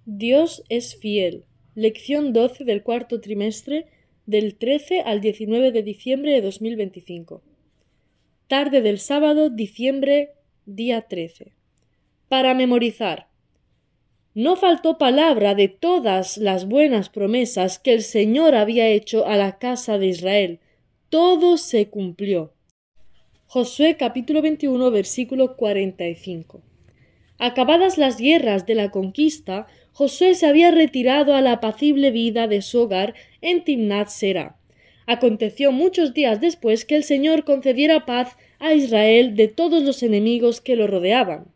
Dios es fiel. Lección 12 del cuarto trimestre, del 13 al 19 de diciembre de 2025. Tarde del sábado, diciembre, día 13. Para memorizar. No faltó palabra de todas las buenas promesas que el Señor había hecho a la casa de Israel. Todo se cumplió. Josué capítulo 21, versículo 45. Acabadas las guerras de la conquista, Josué se había retirado a la apacible vida de su hogar en Timnat Será. Aconteció muchos días después que el Señor concediera paz a Israel de todos los enemigos que lo rodeaban.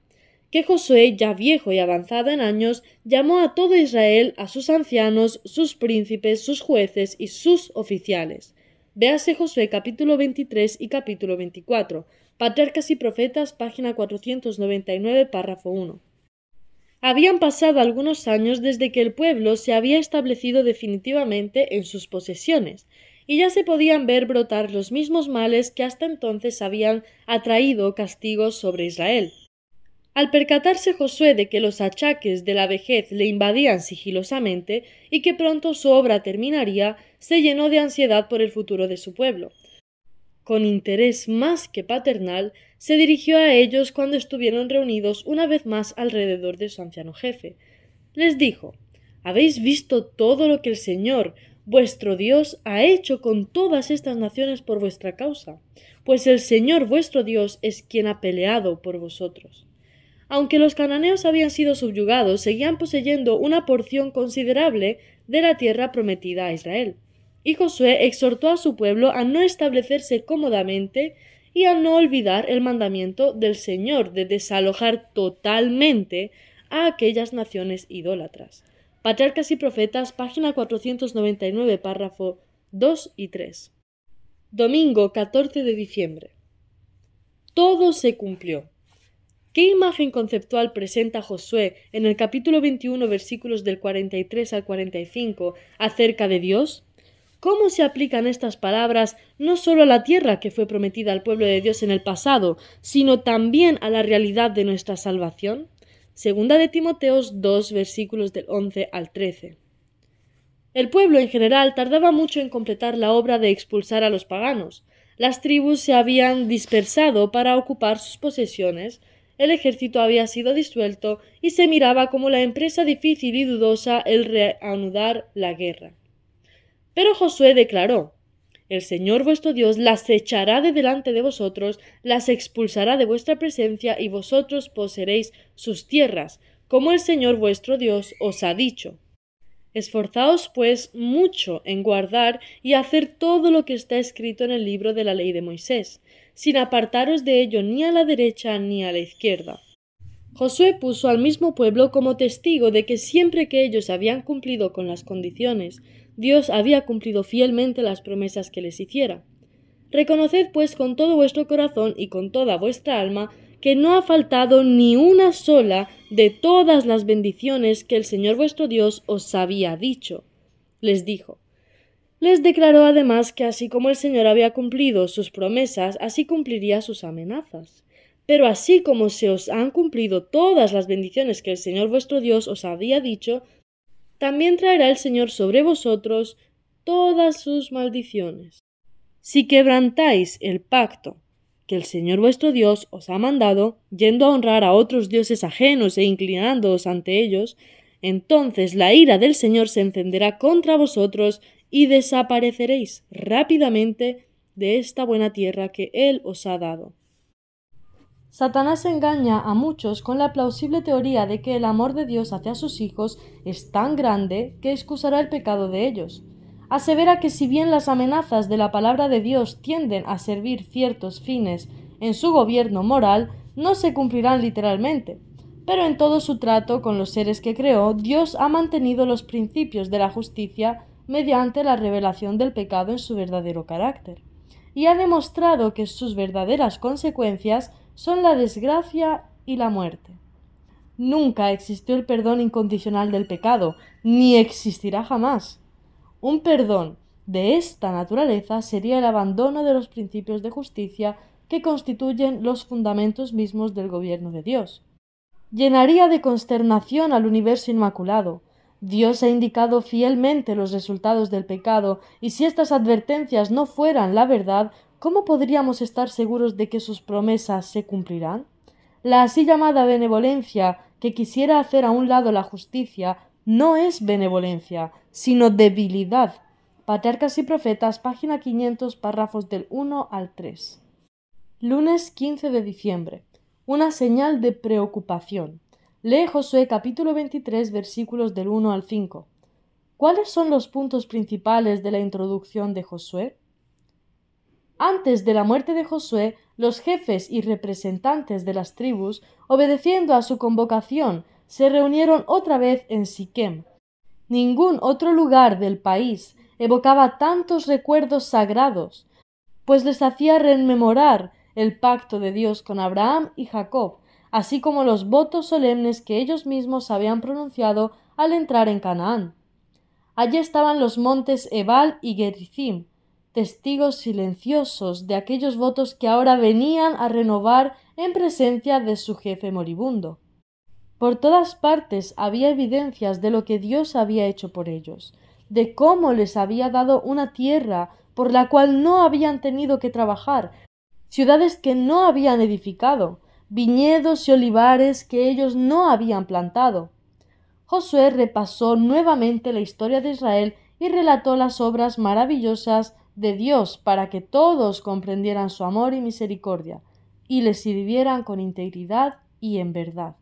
Que Josué, ya viejo y avanzado en años, llamó a todo Israel, a sus ancianos, sus príncipes, sus jueces y sus oficiales. Véase Josué capítulo 23 y capítulo 24. Patriarcas y Profetas, página 499, párrafo 1. Habían pasado algunos años desde que el pueblo se había establecido definitivamente en sus posesiones, y ya se podían ver brotar los mismos males que hasta entonces habían atraído castigos sobre Israel. Al percatarse Josué de que los achaques de la vejez le invadían sigilosamente y que pronto su obra terminaría, se llenó de ansiedad por el futuro de su pueblo. Con interés más que paternal, se dirigió a ellos cuando estuvieron reunidos una vez más alrededor de su anciano jefe. Les dijo: ¿Habéis visto todo lo que el Señor, vuestro Dios, ha hecho con todas estas naciones por vuestra causa? Pues el Señor vuestro Dios es quien ha peleado por vosotros. Aunque los cananeos habían sido subyugados, seguían poseyendo una porción considerable de la tierra prometida a Israel. Y Josué exhortó a su pueblo a no establecerse cómodamente y a no olvidar el mandamiento del Señor de desalojar totalmente a aquellas naciones idólatras. Patriarcas y Profetas, página 499, párrafo 2 y 3. Domingo 14 de diciembre. Todo se cumplió. ¿Qué imagen conceptual presenta Josué en el capítulo 21, versículos del 43 al 45 acerca de Dios? ¿Cómo se aplican estas palabras no solo a la tierra que fue prometida al pueblo de Dios en el pasado, sino también a la realidad de nuestra salvación? Segunda de Timoteo 2, versículos del 11 al 13. El pueblo en general tardaba mucho en completar la obra de expulsar a los paganos. Las tribus se habían dispersado para ocupar sus posesiones, el ejército había sido disuelto y se miraba como la empresa difícil y dudosa el reanudar la guerra. Pero Josué declaró: El Señor vuestro Dios las echará de delante de vosotros, las expulsará de vuestra presencia y vosotros poseeréis sus tierras, como el Señor vuestro Dios os ha dicho. Esforzaos, pues, mucho en guardar y hacer todo lo que está escrito en el libro de la ley de Moisés, sin apartaros de ello ni a la derecha ni a la izquierda. Josué puso al mismo pueblo como testigo de que siempre que ellos habían cumplido con las condiciones, Dios había cumplido fielmente las promesas que les hiciera. Reconoced, pues, con todo vuestro corazón y con toda vuestra alma que no ha faltado ni una sola de todas las bendiciones que el Señor vuestro Dios os había dicho. Les dijo. Les declaró además que así como el Señor había cumplido sus promesas, así cumpliría sus amenazas. Pero así como se os han cumplido todas las bendiciones que el Señor vuestro Dios os había dicho, también traerá el Señor sobre vosotros todas sus maldiciones. Si quebrantáis el pacto que el Señor vuestro Dios os ha mandado, yendo a honrar a otros dioses ajenos e inclinándoos ante ellos, entonces la ira del Señor se encenderá contra vosotros y desapareceréis rápidamente de esta buena tierra que Él os ha dado. Satanás engaña a muchos con la plausible teoría de que el amor de Dios hacia sus hijos es tan grande que excusará el pecado de ellos. Asevera que si bien las amenazas de la palabra de Dios tienden a servir ciertos fines en su gobierno moral, no se cumplirán literalmente. Pero en todo su trato con los seres que creó, Dios ha mantenido los principios de la justicia mediante la revelación del pecado en su verdadero carácter, y ha demostrado que sus verdaderas consecuencias son la desgracia y la muerte. Nunca existió el perdón incondicional del pecado, ni existirá jamás. Un perdón de esta naturaleza sería el abandono de los principios de justicia que constituyen los fundamentos mismos del gobierno de Dios. llenaría de consternación al universo inmaculado. Dios ha indicado fielmente los resultados del pecado, y si estas advertencias no fueran la verdad, ¿cómo podríamos estar seguros de que sus promesas se cumplirán? La así llamada benevolencia, que quisiera hacer a un lado la justicia, no es benevolencia, sino debilidad. Patriarcas y Profetas, página 500, párrafos del 1 al 3. Lunes 15 de diciembre. Una señal de preocupación. Lee Josué capítulo 23, versículos del 1 al 5. ¿Cuáles son los puntos principales de la introducción de Josué? Antes de la muerte de Josué, los jefes y representantes de las tribus, obedeciendo a su convocación, se reunieron otra vez en Siquem. Ningún otro lugar del país evocaba tantos recuerdos sagrados, pues les hacía rememorar el pacto de Dios con Abraham y Jacob, así como los votos solemnes que ellos mismos habían pronunciado al entrar en Canaán. Allí estaban los montes Ebal y Gerizim, testigos silenciosos de aquellos votos que ahora venían a renovar en presencia de su jefe moribundo. Por todas partes había evidencias de lo que Dios había hecho por ellos, de cómo les había dado una tierra por la cual no habían tenido que trabajar, ciudades que no habían edificado, viñedos y olivares que ellos no habían plantado. Josué repasó nuevamente la historia de Israel y relató las obras maravillosas de Dios para que todos comprendieran su amor y misericordia, y le sirvieran con integridad y en verdad.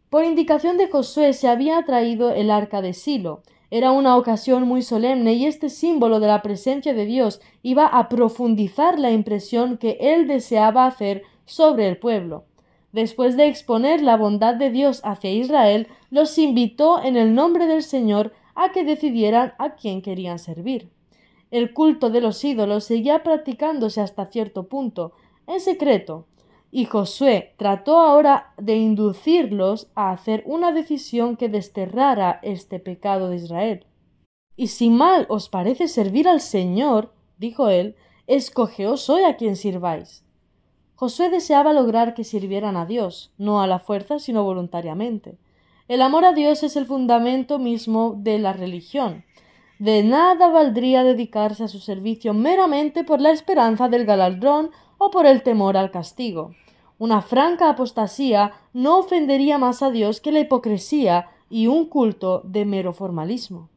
Por indicación de Josué se había traído el arca de Silo. Era una ocasión muy solemne y este símbolo de la presencia de Dios iba a profundizar la impresión que él deseaba hacer sobre el pueblo. Después de exponer la bondad de Dios hacia Israel, los invitó en el nombre del Señor a que decidieran a quién querían servir. El culto de los ídolos seguía practicándose hasta cierto punto, en secreto, y Josué trató ahora de inducirlos a hacer una decisión que desterrara este pecado de Israel. Y si mal os parece servir al Señor, dijo él, escogeos hoy a quien sirváis. Josué deseaba lograr que sirvieran a Dios, no a la fuerza, sino voluntariamente. El amor a Dios es el fundamento mismo de la religión. De nada valdría dedicarse a su servicio meramente por la esperanza del galardón o por el temor al castigo. Una franca apostasía no ofendería más a Dios que la hipocresía y un culto de mero formalismo.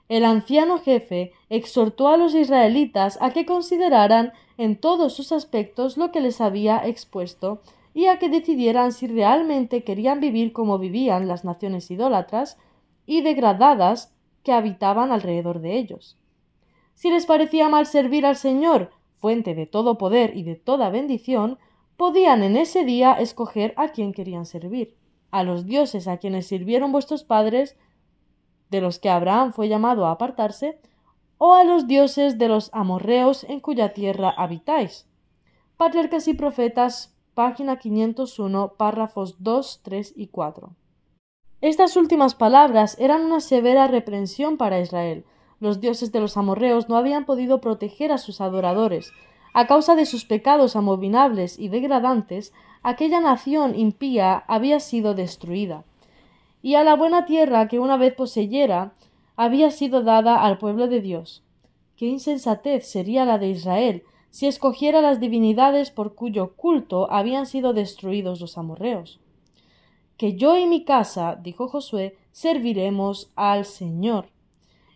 El anciano jefe exhortó a los israelitas a que consideraran en todos sus aspectos lo que les había expuesto y a que decidieran si realmente querían vivir como vivían las naciones idólatras y degradadas que habitaban alrededor de ellos. Si les parecía mal servir al Señor, fuente de todo poder y de toda bendición, podían en ese día escoger a quién querían servir, a los dioses a quienes sirvieron vuestros padres, de los que Abraham fue llamado a apartarse, o a los dioses de los amorreos en cuya tierra habitáis. Patriarcas y Profetas, página 501, párrafos 2, 3 y 4. Estas últimas palabras eran una severa reprensión para Israel. Los dioses de los amorreos no habían podido proteger a sus adoradores. A causa de sus pecados abominables y degradantes, aquella nación impía había sido destruida, y a la buena tierra que una vez poseyera había sido dada al pueblo de Dios. Qué insensatez sería la de Israel si escogiera las divinidades por cuyo culto habían sido destruidos los amorreos. Que yo y mi casa, dijo Josué, serviremos al Señor.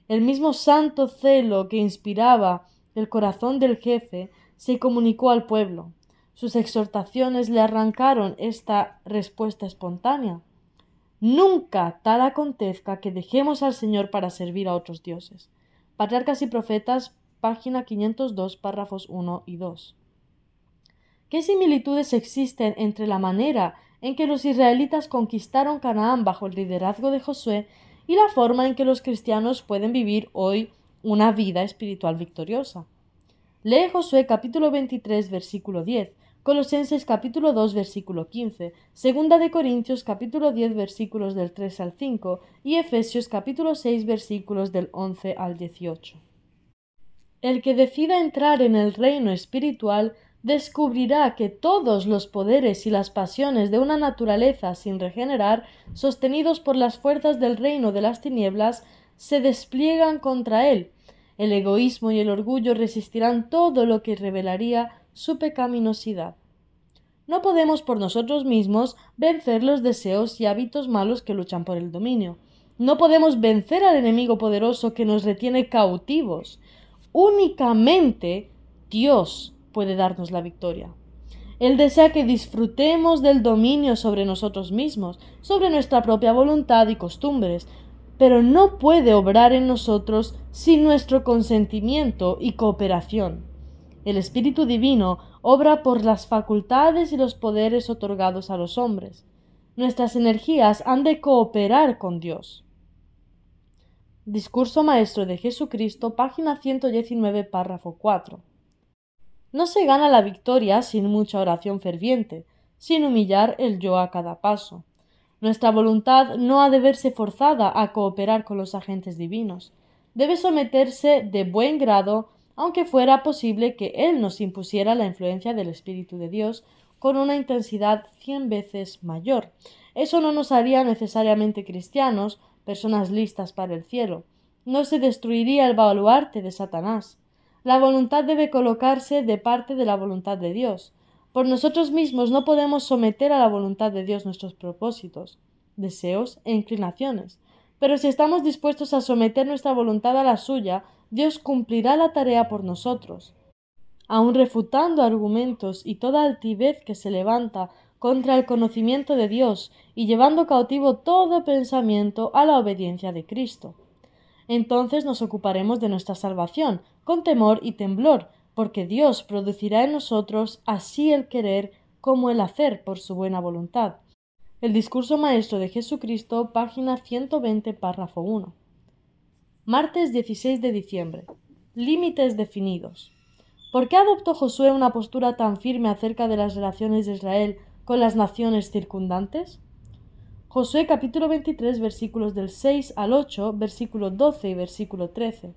El mismo santo celo que inspiraba el corazón del jefe se comunicó al pueblo. Sus exhortaciones le arrancaron esta respuesta espontánea. Nunca tal acontezca que dejemos al Señor para servir a otros dioses. Patriarcas y Profetas, página 502, párrafos 1 y 2. ¿Qué similitudes existen entre la manera en que los israelitas conquistaron Canaán bajo el liderazgo de Josué y la forma en que los cristianos pueden vivir hoy una vida espiritual victoriosa? Lee Josué capítulo 23, versículo 10, Colosenses capítulo 2, versículo 15, Segunda de Corintios capítulo 10, versículos del 3 al 5 y Efesios capítulo 6, versículos del 11 al 18. El que decida entrar en el reino espiritual descubrirá que todos los poderes y las pasiones de una naturaleza sin regenerar, sostenidos por las fuerzas del reino de las tinieblas, se despliegan contra él. El egoísmo y el orgullo resistirán todo lo que revelaría su pecaminosidad. No podemos por nosotros mismos vencer los deseos y hábitos malos que luchan por el dominio. No podemos vencer al enemigo poderoso que nos retiene cautivos. Únicamente Dios puede darnos la victoria. Él desea que disfrutemos del dominio sobre nosotros mismos, sobre nuestra propia voluntad y costumbres, pero no puede obrar en nosotros sin nuestro consentimiento y cooperación. El Espíritu Divino obra por las facultades y los poderes otorgados a los hombres. Nuestras energías han de cooperar con Dios. Discurso Maestro de Jesucristo, página 119, párrafo 4. No se gana la victoria sin mucha oración ferviente, sin humillar el yo a cada paso. Nuestra voluntad no ha de verse forzada a cooperar con los agentes divinos. Debe someterse de buen grado, aunque fuera posible que Él nos impusiera la influencia del Espíritu de Dios con una intensidad 100 veces mayor. Eso no nos haría necesariamente cristianos, personas listas para el cielo. No se destruiría el baluarte de Satanás. La voluntad debe colocarse de parte de la voluntad de Dios. Por nosotros mismos no podemos someter a la voluntad de Dios nuestros propósitos, deseos e inclinaciones. Pero si estamos dispuestos a someter nuestra voluntad a la suya, Dios cumplirá la tarea por nosotros. Aun refutando argumentos y toda altivez que se levanta contra el conocimiento de Dios y llevando cautivo todo pensamiento a la obediencia de Cristo. Entonces nos ocuparemos de nuestra salvación, con temor y temblor, porque Dios producirá en nosotros así el querer como el hacer por su buena voluntad. El Discurso Maestro de Jesucristo, página 120, párrafo 1. Martes 16 de diciembre. Límites definidos. ¿Por qué adoptó Josué una postura tan firme acerca de las relaciones de Israel con las naciones circundantes? Josué capítulo 23, versículos del 6 al 8, versículo 12 y versículo 13.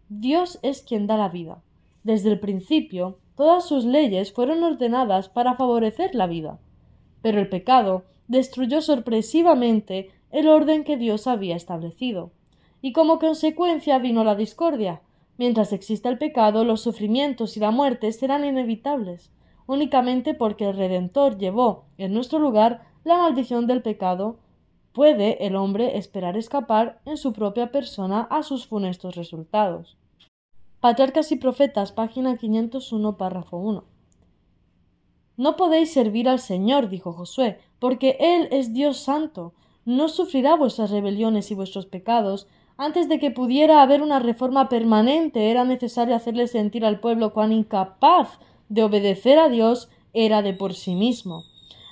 Dios es quien da la vida. Desde el principio, todas sus leyes fueron ordenadas para favorecer la vida. Pero el pecado destruyó sorpresivamente el orden que Dios había establecido. Y como consecuencia vino la discordia. Mientras exista el pecado, los sufrimientos y la muerte serán inevitables, únicamente porque el Redentor llevó en nuestro lugar la maldición del pecado. Puede el hombre esperar escapar en su propia persona a sus funestos resultados. Patriarcas y Profetas, página 501, párrafo 1. No podéis servir al Señor, dijo Josué, porque Él es Dios santo. No sufrirá vuestras rebeliones y vuestros pecados. Antes de que pudiera haber una reforma permanente, era necesario hacerle sentir al pueblo cuán incapaz de obedecer a Dios era de por sí mismo.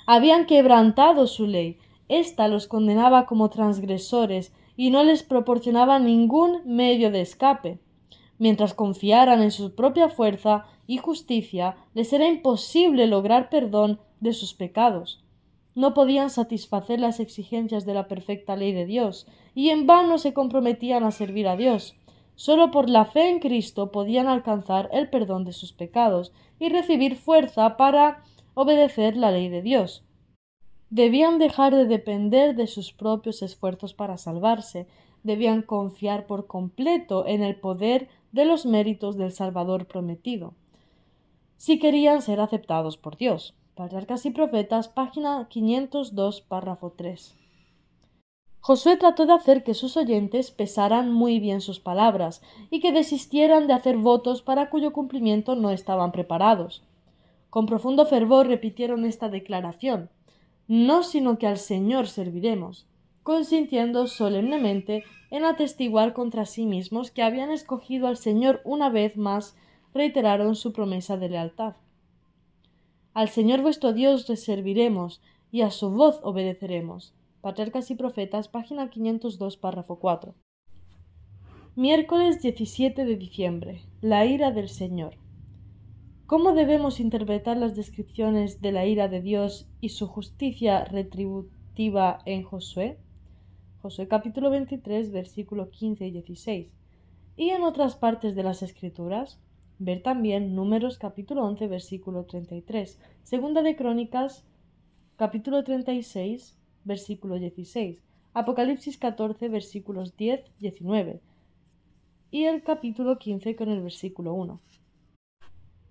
Habían quebrantado su ley. Ésta los condenaba como transgresores y no les proporcionaba ningún medio de escape. Mientras confiaran en su propia fuerza y justicia, les era imposible lograr perdón de sus pecados. No podían satisfacer las exigencias de la perfecta ley de Dios, y en vano se comprometían a servir a Dios. Sólo por la fe en Cristo podían alcanzar el perdón de sus pecados y recibir fuerza para obedecer la ley de Dios. Debían dejar de depender de sus propios esfuerzos para salvarse, debían confiar por completo en el poder de los méritos del Salvador prometido, si querían ser aceptados por Dios. Patriarcas y Profetas, página 502, párrafo 3. Josué trató de hacer que sus oyentes pesaran muy bien sus palabras y que desistieran de hacer votos para cuyo cumplimiento no estaban preparados. Con profundo fervor repitieron esta declaración: no sino que al Señor serviremos, consintiendo solemnemente en atestiguar contra sí mismos que habían escogido al Señor. Una vez más reiteraron su promesa de lealtad. Al Señor vuestro Dios le serviremos y a su voz obedeceremos. Patriarcas y Profetas, página 502, párrafo 4. Miércoles 17 de diciembre. La ira del Señor. ¿Cómo debemos interpretar las descripciones de la ira de Dios y su justicia retributiva en Josué? Josué capítulo 23, versículos 15 y 16. ¿Y en otras partes de las Escrituras? Ver también Números capítulo 11, versículo 33, Segunda de Crónicas capítulo 36, versículo 16, Apocalipsis 14, versículos 10, 19 y el capítulo 15 con el versículo 1.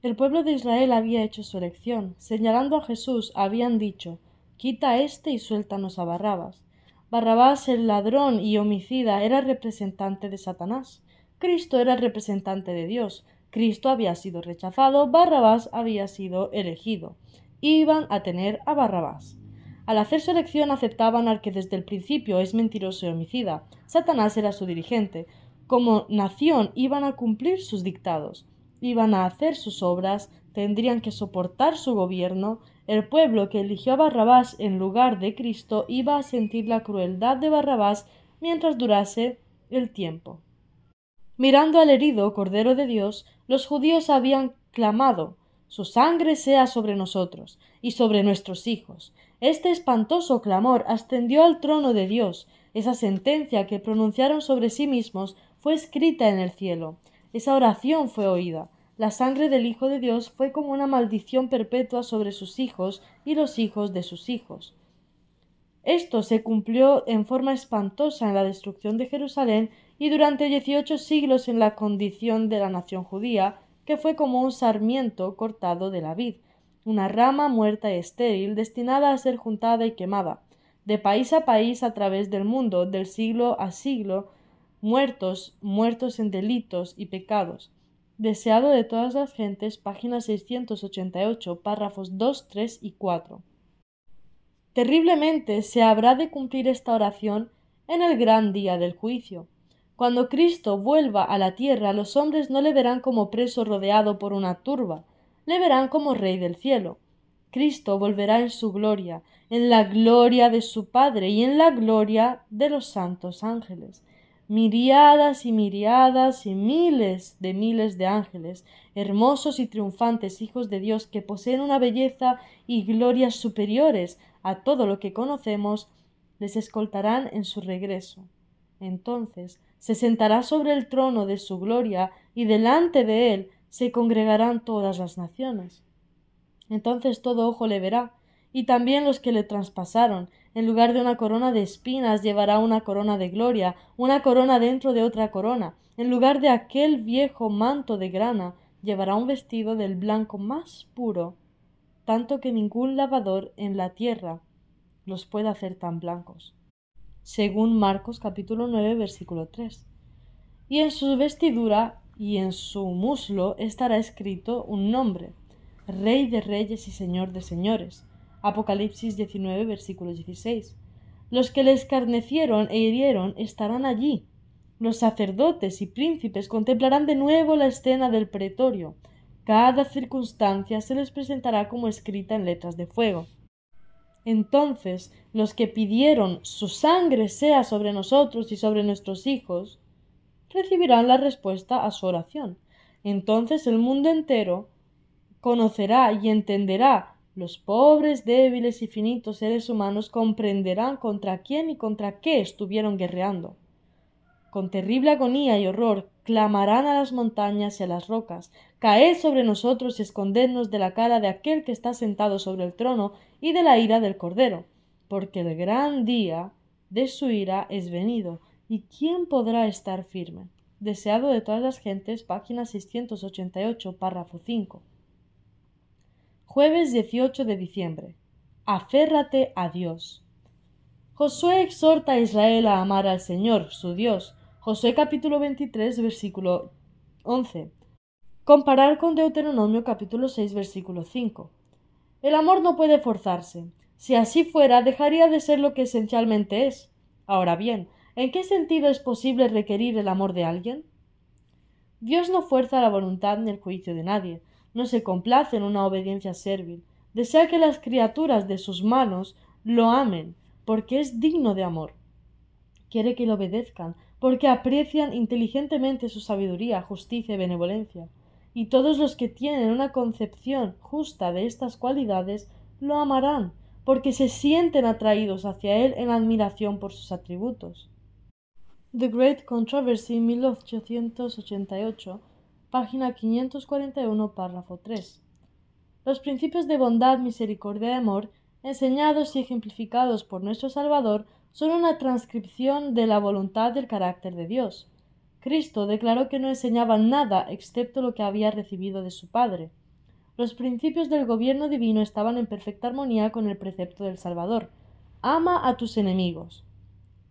El pueblo de Israel había hecho su elección. Señalando a Jesús, habían dicho: «Quita a éste y suéltanos a Barrabás». Barrabás, el ladrón y homicida, era representante de Satanás. Cristo era el representante de Dios. Cristo había sido rechazado, Barrabás había sido elegido. Iban a tener a Barrabás. Al hacer su elección aceptaban al que desde el principio es mentiroso y homicida. Satanás era su dirigente. Como nación iban a cumplir sus dictados. Iban a hacer sus obras, tendrían que soportar su gobierno. El pueblo que eligió a Barrabás en lugar de Cristo iba a sentir la crueldad de Barrabás mientras durase el tiempo. Mirando al herido Cordero de Dios, los judíos habían clamado: «Su sangre sea sobre nosotros y sobre nuestros hijos». Este espantoso clamor ascendió al trono de Dios. Esa sentencia que pronunciaron sobre sí mismos fue escrita en el cielo. Esa oración fue oída. La sangre del Hijo de Dios fue como una maldición perpetua sobre sus hijos y los hijos de sus hijos. Esto se cumplió en forma espantosa en la destrucción de Jerusalén y durante 18 siglos en la condición de la nación judía, que fue como un sarmiento cortado de la vid, una rama muerta y estéril destinada a ser juntada y quemada, de país a país a través del mundo, del siglo a siglo, muertos en delitos y pecados. Deseado de todas las gentes, página 688, párrafos 2, 3 y 4. Terriblemente se habrá de cumplir esta oración en el gran día del juicio. Cuando Cristo vuelva a la tierra, los hombres no le verán como preso rodeado por una turba, le verán como Rey del cielo. Cristo volverá en su gloria, en la gloria de su Padre y en la gloria de los santos ángeles. Miríadas y miríadas y miles de ángeles, hermosos y triunfantes hijos de Dios que poseen una belleza y gloria superiores a todo lo que conocemos, les escoltarán en su regreso. Entonces se sentará sobre el trono de su gloria y delante de él se congregarán todas las naciones. Entonces todo ojo le verá, y también los que le traspasaron. En lugar de una corona de espinas llevará una corona de gloria, una corona dentro de otra corona. En lugar de aquel viejo manto de grana llevará un vestido del blanco más puro, tanto que ningún lavador en la tierra los puede hacer tan blancos. Según Marcos capítulo 9, versículo 3. Y en su vestidura y en su muslo estará escrito un nombre: Rey de Reyes y Señor de Señores. Apocalipsis 19, versículo 16. Los que le escarnecieron e hirieron estarán allí. Los sacerdotes y príncipes contemplarán de nuevo la escena del pretorio. Cada circunstancia se les presentará como escrita en letras de fuego. Entonces los que pidieron «su sangre sea sobre nosotros y sobre nuestros hijos» recibirán la respuesta a su oración. Entonces el mundo entero conocerá y entenderá. Los pobres, débiles y finitos seres humanos comprenderán contra quién y contra qué estuvieron guerreando. Con terrible agonía y horror clamarán a las montañas y a las rocas: «Caed sobre nosotros y escondednos de la cara de aquel que está sentado sobre el trono y de la ira del Cordero, porque el gran día de su ira es venido, ¿y quién podrá estar firme?». Deseado de todas las gentes, página 688, párrafo 5. Jueves 18 de diciembre. Aférrate a Dios. Josué exhorta a Israel a amar al Señor, su Dios. Josué capítulo 23, versículo 11. Comparar con Deuteronomio capítulo 6, versículo 5. El amor no puede forzarse. Si así fuera, dejaría de ser lo que esencialmente es. Ahora bien, ¿en qué sentido es posible requerir el amor de alguien? Dios no fuerza la voluntad ni el juicio de nadie, no se complace en una obediencia servil, desea que las criaturas de sus manos lo amen, porque es digno de amor. Quiere que le obedezcan, porque aprecian inteligentemente su sabiduría, justicia y benevolencia, y todos los que tienen una concepción justa de estas cualidades lo amarán, porque se sienten atraídos hacia él en admiración por sus atributos. The Great Controversy, 1888, página 541, párrafo 3. Los principios de bondad, misericordia y amor, enseñados y ejemplificados por nuestro Salvador, son una transcripción de la voluntad del carácter de Dios. Cristo declaró que no enseñaba nada excepto lo que había recibido de su Padre. Los principios del gobierno divino estaban en perfecta armonía con el precepto del Salvador: ama a tus enemigos.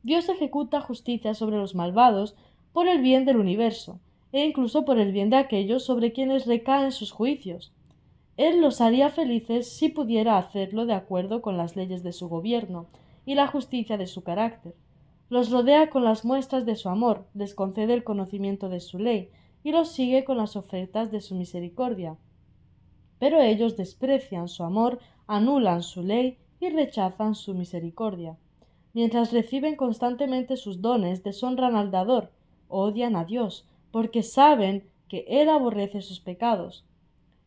Dios ejecuta justicia sobre los malvados por el bien del universo, e incluso por el bien de aquellos sobre quienes recaen sus juicios. Él los haría felices si pudiera hacerlo de acuerdo con las leyes de su gobierno y la justicia de su carácter. Los rodea con las muestras de su amor, les concede el conocimiento de su ley y los sigue con las ofertas de su misericordia. Pero ellos desprecian su amor, anulan su ley y rechazan su misericordia. Mientras reciben constantemente sus dones, deshonran al dador, odian a Dios, porque saben que Él aborrece sus pecados.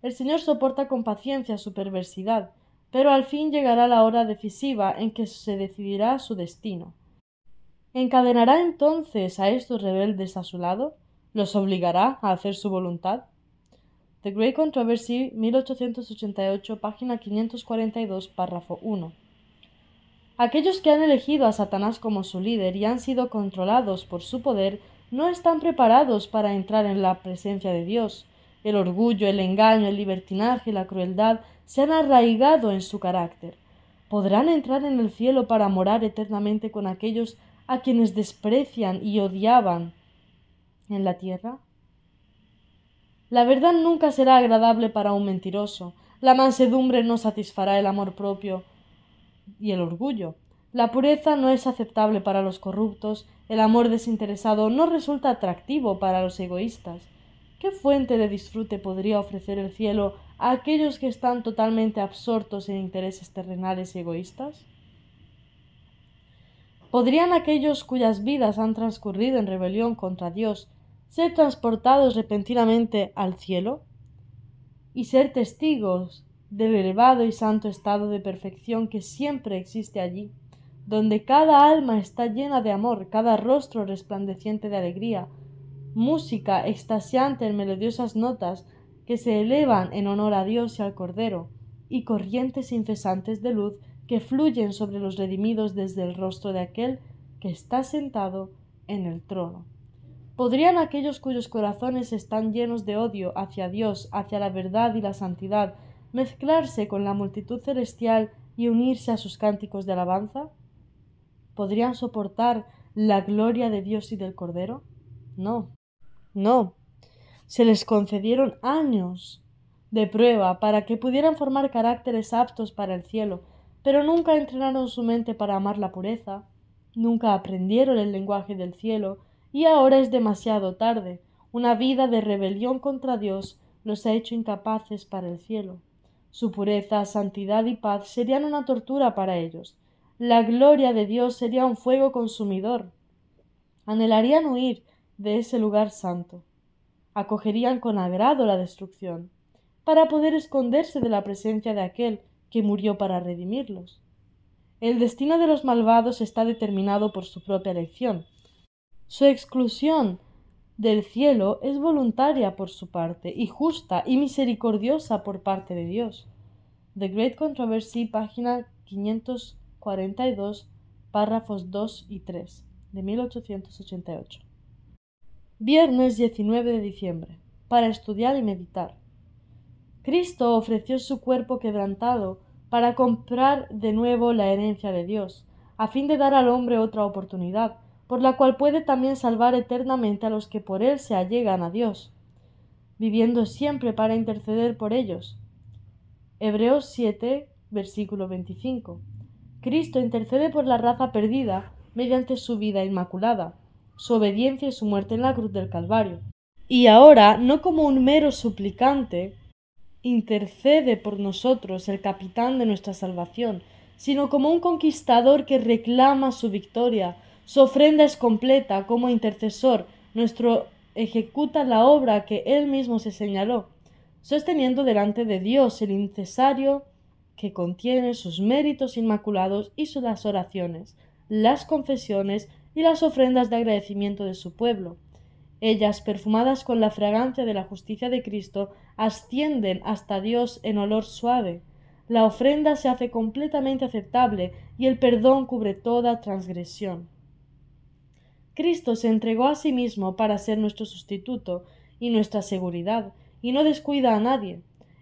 El Señor soporta con paciencia su perversidad, pero al fin llegará la hora decisiva en que se decidirá su destino. ¿Encadenará entonces a estos rebeldes a su lado? ¿Los obligará a hacer su voluntad? The Great Controversy, 1888, página 542, párrafo 1. Aquellos que han elegido a Satanás como su líder y han sido controlados por su poder no están preparados para entrar en la presencia de Dios. El orgullo, el engaño, el libertinaje y la crueldad se han arraigado en su carácter. ¿Podrán entrar en el cielo para morar eternamente con aquellos a quienes desprecian y odiaban en la tierra? La verdad nunca será agradable para un mentiroso. La mansedumbre no satisfará el amor propio y el orgullo. La pureza no es aceptable para los corruptos. El amor desinteresado no resulta atractivo para los egoístas. ¿Qué fuente de disfrute podría ofrecer el cielo a aquellos que están totalmente absortos en intereses terrenales y egoístas? ¿Podrían aquellos cuyas vidas han transcurrido en rebelión contra Dios ser transportados repentinamente al cielo y ser testigos del elevado y santo estado de perfección que siempre existe allí, donde cada alma está llena de amor, cada rostro resplandeciente de alegría, música extasiante en melodiosas notas que se elevan en honor a Dios y al Cordero, y corrientes incesantes de luz que fluyen sobre los redimidos desde el rostro de aquel que está sentado en el trono? ¿Podrían aquellos cuyos corazones están llenos de odio hacia Dios, hacia la verdad y la santidad, mezclarse con la multitud celestial y unirse a sus cánticos de alabanza? ¿Podrían soportar la gloria de Dios y del Cordero? No, no. Se les concedieron años de prueba para que pudieran formar caracteres aptos para el cielo, pero nunca entrenaron su mente para amar la pureza, nunca aprendieron el lenguaje del cielo, y ahora es demasiado tarde. Una vida de rebelión contra Dios los ha hecho incapaces para el cielo. Su pureza, santidad y paz serían una tortura para ellos. La gloria de Dios sería un fuego consumidor. Anhelarían huir de ese lugar santo. Acogerían con agrado la destrucción, para poder esconderse de la presencia de aquel que murió para redimirlos. El destino de los malvados está determinado por su propia elección. Su exclusión del cielo es voluntaria por su parte, y justa y misericordiosa por parte de Dios. The Great Controversy, página 542, párrafos 2 y 3, de 1888. Viernes 19 de diciembre. Para estudiar y meditar. Cristo ofreció su cuerpo quebrantado para comprar de nuevo la herencia de Dios, a fin de dar al hombre otra oportunidad, por la cual puede también salvar eternamente a los que por él se allegan a Dios, viviendo siempre para interceder por ellos. Hebreos 7, versículo 25. Cristo intercede por la raza perdida mediante su vida inmaculada, su obediencia y su muerte en la cruz del Calvario. Y ahora, no como un mero suplicante, intercede por nosotros el capitán de nuestra salvación, sino como un conquistador que reclama su victoria. Su ofrenda es completa. Como intercesor nuestro ejecuta la obra que él mismo se señaló, sosteniendo delante de Dios el incensario que contiene sus méritos inmaculados y las oraciones, las confesiones y las ofrendas de agradecimiento de su pueblo. Ellas, perfumadas con la fragancia de la justicia de Cristo, ascienden hasta Dios en olor suave. La ofrenda se hace completamente aceptable y el perdón cubre toda transgresión. Cristo se entregó a sí mismo para ser nuestro sustituto y nuestra seguridad, y no descuida a nadie.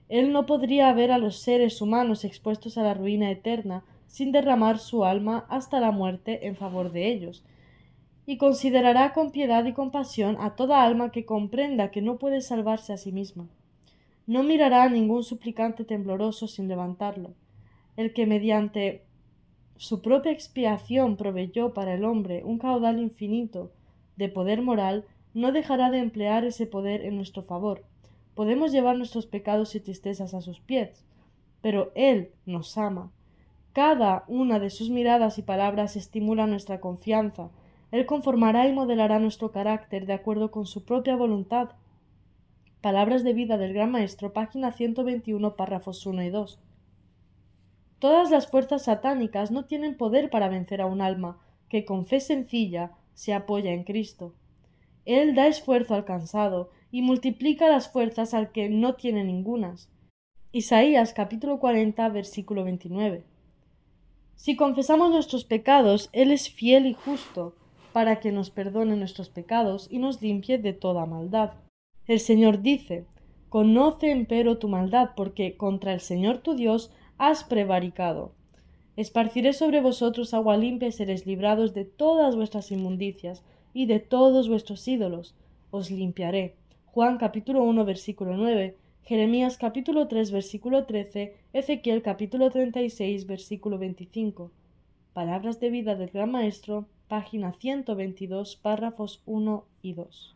Él no podría ver a los seres humanos expuestos a la ruina eterna sin derramar su alma hasta la muerte en favor de ellos, y considerará con piedad y compasión a toda alma que comprenda que no puede salvarse a sí misma. No mirará a ningún suplicante tembloroso sin levantarlo. El que mediante su propia expiación proveyó para el hombre un caudal infinito de poder moral, no dejará de emplear ese poder en nuestro favor. Podemos llevar nuestros pecados y tristezas a sus pies, pero Él nos ama. Cada una de sus miradas y palabras estimula nuestra confianza. Él conformará y modelará nuestro carácter de acuerdo con su propia voluntad. Palabras de vida del Gran Maestro, página 121, párrafos 1 y 2. Todas las fuerzas satánicas no tienen poder para vencer a un alma que con fe sencilla se apoya en Cristo. Él da esfuerzo al cansado y multiplica las fuerzas al que no tiene ningunas. Isaías capítulo 40, versículo 29. Si confesamos nuestros pecados, Él es fiel y justo para que nos perdone nuestros pecados y nos limpie de toda maldad. El Señor dice: Conoce empero tu maldad, porque contra el Señor tu Dios has prevaricado. Esparciré sobre vosotros agua limpia y seréis librados de todas vuestras inmundicias y de todos vuestros ídolos. Os limpiaré. Juan capítulo 1 versículo 9, Jeremías capítulo 3 versículo 13, Ezequiel capítulo 36 versículo 25. Palabras de vida del Gran Maestro, página 122, párrafos 1 y 2.